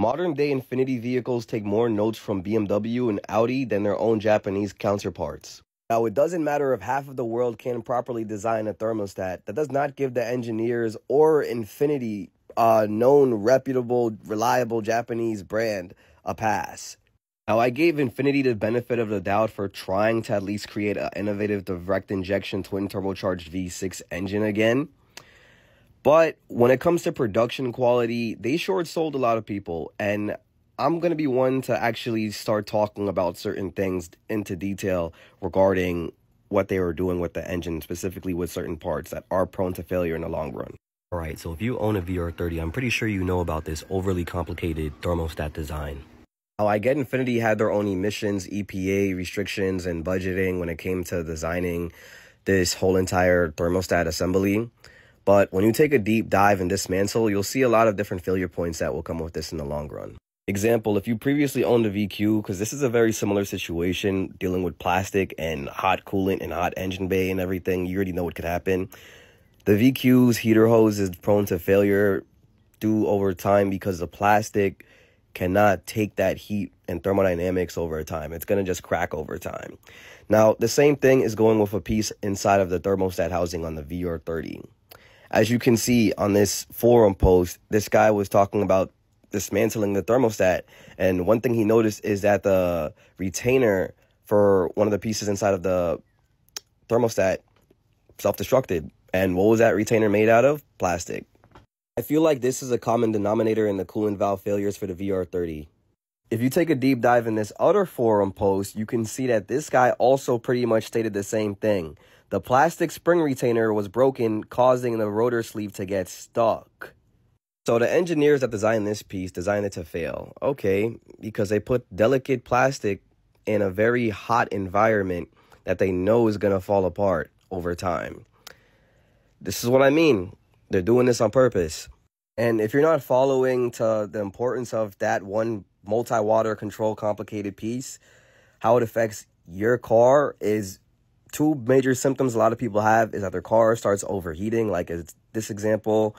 Modern day Infiniti vehicles take more notes from BMW and Audi than their own Japanese counterparts. Now, it doesn't matter if half of the world can properly design a thermostat. That does not give the engineers or Infiniti, a known, reputable, reliable Japanese brand, a pass. Now, I gave Infiniti the benefit of the doubt for trying to at least create an innovative direct injection twin turbocharged V6 engine again. But when it comes to production quality, they short sold a lot of people, and I'm going to be one to actually start talking about certain things into detail regarding what they were doing with the engine, specifically with certain parts that are prone to failure in the long run. All right, so if you own a VR30, I'm pretty sure you know about this overly complicated thermostat design. Now, I get Infiniti had their own emissions, EPA restrictions, and budgeting when it came to designing this whole entire thermostat assembly. But when you take a deep dive and dismantle, you'll see a lot of different failure points that will come with this in the long run. Example, if you previously owned a VQ, because this is a very similar situation dealing with plastic and hot coolant and hot engine bay and everything, you already know what could happen. The VQ's heater hose is prone to failure due over time because the plastic cannot take that heat and thermodynamics over time. It's going to just crack over time. Now, the same thing is going with a piece inside of the thermostat housing on the VR30. As you can see on this forum post, this guy was talking about dismantling the thermostat, and one thing he noticed is that the retainer for one of the pieces inside of the thermostat self-destructed. And what was that retainer made out of? Plastic. I feel like this is a common denominator in the coolant valve failures for the VR30. If you take a deep dive in this other forum post, you can see that this guy also pretty much stated the same thing. The plastic spring retainer was broken, causing the rotor sleeve to get stuck. So the engineers that designed this piece designed it to fail. Okay, because they put delicate plastic in a very hot environment that they know is going to fall apart over time. This is what I mean. They're doing this on purpose. And if you're not following to the importance of that one multi-water control complicated piece, how it affects your car is two major symptoms a lot of people have is that their car starts overheating, like it's this example,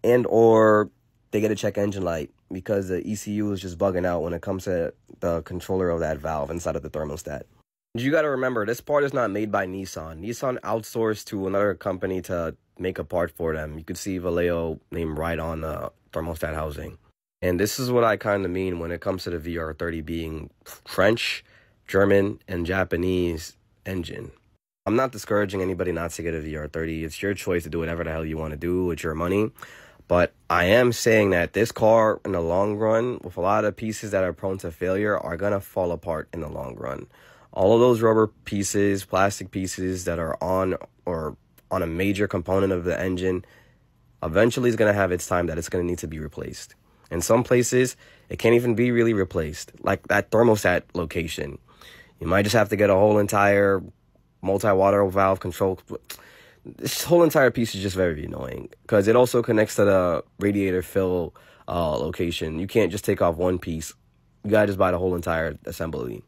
and or they get a check engine light because the ECU is just bugging out when it comes to the controller of that valve inside of the thermostat. You got to remember, this part is not made by Nissan. Nissan outsourced to another company to make a part for them. You could see Vallejo name right on the thermostat housing. And this is what I kind of mean when it comes to the VR30 being French, German, and Japanese engine. I'm not discouraging anybody not to get a VR30. It's your choice to do whatever the hell you want to do with your money. But I am saying that this car, in the long run, with a lot of pieces that are prone to failure, are going to fall apart in the long run. All of those rubber pieces, plastic pieces that are on a major component of the engine, eventually is going to have its time that it's going to need to be replaced. In some places, it can't even be really replaced. Like that thermostat location. You might just have to get a whole entire multi-water valve control. This whole entire piece is just very annoying because it also connects to the radiator fill location. You can't just take off one piece. You gotta just buy the whole entire assembly.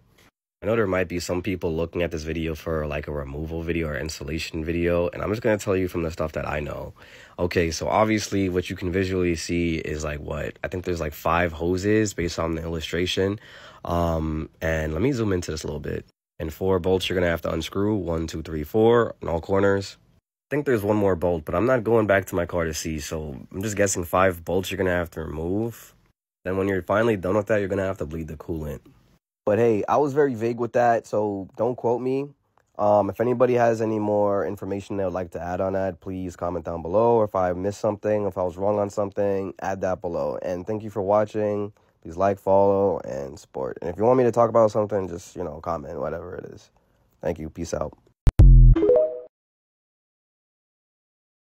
I know there might be some people looking at this video for like a removal video or installation video, and I'm just going to tell you from the stuff that I know. Okay, so obviously what you can visually see is like what? I think there's like 5 hoses based on the illustration. And let me zoom into this a little bit. And 4 bolts you're going to have to unscrew. 1, 2, 3, 4 in all corners. I think there's one more bolt, but I'm not going back to my car to see, so I'm just guessing 5 bolts you're going to have to remove. Then when you're finally done with that, you're going to have to bleed the coolant. But hey, I was very vague with that, so don't quote me. If anybody has any more information they would like to add on that, please comment down below. Or if I missed something, if I was wrong on something, add that below. And thank you for watching. Please like, follow, and support. And if you want me to talk about something, just, comment, whatever it is. Thank you. Peace out.